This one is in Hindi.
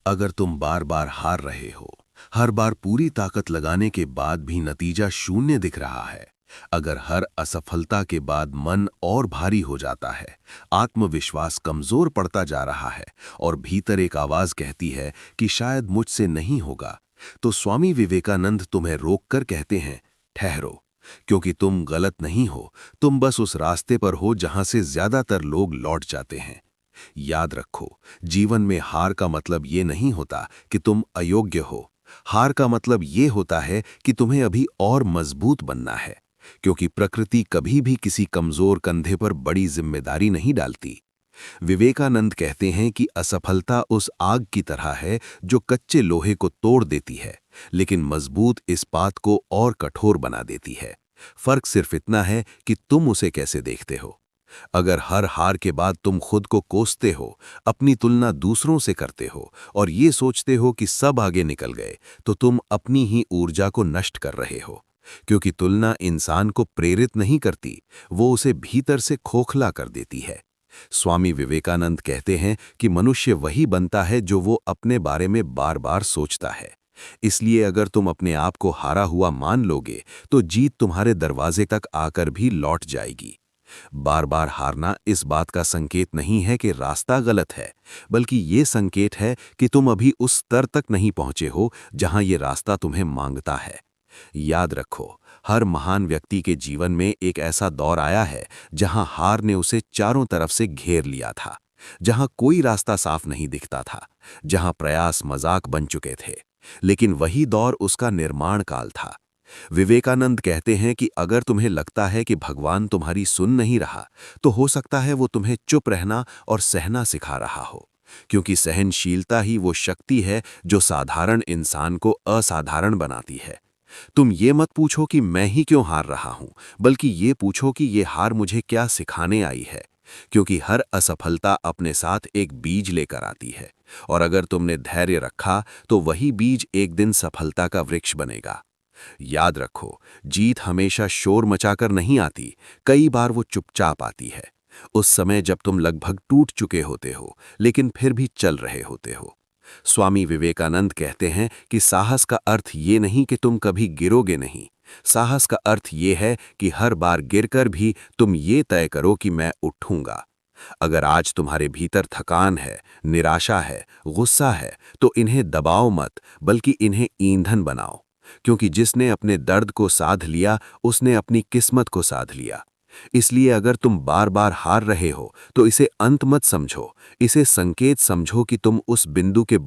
अगर तुम बार बार हार रहे हो, हर बार पूरी ताकत लगाने के बाद भी नतीजा शून्य दिख रहा है, अगर हर असफलता के बाद मन और भारी हो जाता है, आत्मविश्वास कमजोर पड़ता जा रहा है और भीतर एक आवाज कहती है कि शायद मुझसे नहीं होगा, तो स्वामी विवेकानंद तुम्हें रोककर कहते हैं, ठहरो, क्योंकि तुम गलत नहीं हो, तुम बस उस रास्ते पर हो जहां से ज्यादातर लोग लौट जाते हैं। याद रखो, जीवन में हार का मतलब ये नहीं होता कि तुम अयोग्य हो। हार का मतलब ये होता है कि तुम्हें अभी और मजबूत बनना है, क्योंकि प्रकृति कभी भी किसी कमजोर कंधे पर बड़ी जिम्मेदारी नहीं डालती। विवेकानंद कहते हैं कि असफलता उस आग की तरह है जो कच्चे लोहे को तोड़ देती है, लेकिन मजबूत इस्पात को और कठोर बना देती है। फर्क सिर्फ इतना है कि तुम उसे कैसे देखते हो। अगर हर हार के बाद तुम खुद को कोसते हो, अपनी तुलना दूसरों से करते हो और ये सोचते हो कि सब आगे निकल गए, तो तुम अपनी ही ऊर्जा को नष्ट कर रहे हो। क्योंकि तुलना इंसान को प्रेरित नहीं करती, वो उसे भीतर से खोखला कर देती है। स्वामी विवेकानंद कहते हैं कि मनुष्य वही बनता है जो वो अपने बारे में बार बार सोचता है। इसलिए अगर तुम अपने आप को हारा हुआ मान लोगे, तो जीत तुम्हारे दरवाजे तक आकर भी लौट जाएगी। बार बार हारना इस बात का संकेत नहीं है कि रास्ता गलत है, बल्कि ये संकेत है कि तुम अभी उस स्तर तक नहीं पहुंचे हो जहां ये रास्ता तुम्हें मांगता है। याद रखो, हर महान व्यक्ति के जीवन में एक ऐसा दौर आया है जहां हार ने उसे चारों तरफ से घेर लिया था, जहां कोई रास्ता साफ नहीं दिखता था, जहां प्रयास मजाक बन चुके थे। लेकिन वही दौर उसका निर्माण काल था। विवेकानंद कहते हैं कि अगर तुम्हें लगता है कि भगवान तुम्हारी सुन नहीं रहा, तो हो सकता है वो तुम्हें चुप रहना और सहना सिखा रहा हो, क्योंकि सहनशीलता ही वो शक्ति है जो साधारण इंसान को असाधारण बनाती है। तुम ये मत पूछो कि मैं ही क्यों हार रहा हूं, बल्कि ये पूछो कि ये हार मुझे क्या सिखाने आई है, क्योंकि हर असफलता अपने साथ एक बीज लेकर आती है, और अगर तुमने धैर्य रखा तो वही बीज एक दिन सफलता का वृक्ष बनेगा। याद रखो, जीत हमेशा शोर मचाकर नहीं आती, कई बार वो चुपचाप आती है, उस समय जब तुम लगभग टूट चुके होते हो लेकिन फिर भी चल रहे होते हो। स्वामी विवेकानंद कहते हैं कि साहस का अर्थ ये नहीं कि तुम कभी गिरोगे नहीं, साहस का अर्थ ये है कि हर बार गिरकर भी तुम ये तय करो कि मैं उठूंगा। अगर आज तुम्हारे भीतर थकान है, निराशा है, गुस्सा है, तो इन्हें दबाओ मत, बल्कि इन्हें ईंधन बनाओ, क्योंकि जिसने अपने दर्द को साध लिया, उसने अपनी किस्मत को साध लिया। इसलिए अगर तुम बार बार हार रहे हो, तो इसे अंत मत समझो, इसे संकेत समझो कि तुम उस बिंदु के